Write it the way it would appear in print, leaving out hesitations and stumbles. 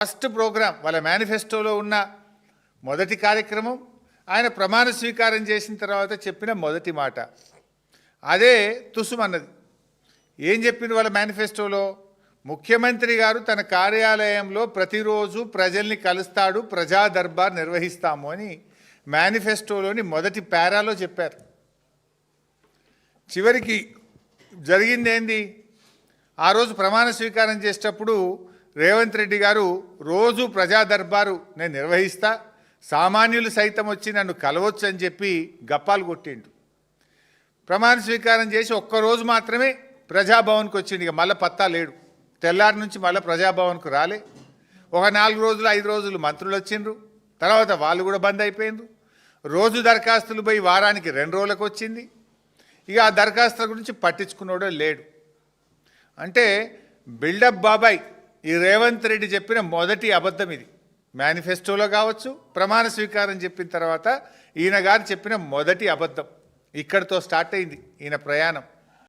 First programme వాళ్ళ మేనిఫెస్టోలో ఉన్న మొదటి కార్యక్రమం, ఆయన ప్రమాణ స్వీకారం చేసిన తర్వాత చెప్పిన మొదటి మాట అదే తుసుమన్నది. ఏం చెప్పింది వాళ్ళ మేనిఫెస్టోలో? ముఖ్యమంత్రి గారు తన కార్యాలయంలో ప్రతిరోజు ప్రజల్ని కలుస్తాడు, ప్రజా దర్బార్ నిర్వహిస్తాము అని మేనిఫెస్టోలోని మొదటి పారాలో చెప్పారు. చివరికి జరిగింది ఏంది? ఆ రోజు ప్రమాణ స్వీకారం చేసేటప్పుడు రేవంత్ రెడ్డి గారు రోజు ప్రజా దర్బారు నేను నిర్వహిస్తా, సామాన్యులు సైతం వచ్చి నన్ను కలవచ్చు అని చెప్పి గప్పాలు కొట్టిండు. ప్రమాణ స్వీకారం చేసి ఒక్కరోజు మాత్రమే ప్రజాభవన్కి వచ్చిండు. ఇక మళ్ళీ పత్తా లేడు. తెల్లారి నుంచి మళ్ళీ ప్రజాభవన్కు రాలే. ఒక 4 రోజులు 5 రోజులు మంత్రులు వచ్చిండ్రు, తర్వాత వాళ్ళు కూడా బంద్ అయిపోయిండ్రు. రోజు దరఖాస్తులు పోయి వారానికి 2 రోజులకు వచ్చింది. ఇక ఆ దరఖాస్తుల గురించి పట్టించుకున్నాడో లేడు. అంటే బిల్డప్ బాబాయ్ ఈ రేవంత్ రెడ్డి చెప్పిన మొదటి అబద్ధం ఇది. మేనిఫెస్టోలో కావచ్చు, ప్రమాణ స్వీకారం చెప్పిన తర్వాత ఈయన గారు చెప్పిన మొదటి అబద్ధం. ఇక్కడితో స్టార్ట్ అయింది ఈయన ప్రయాణం.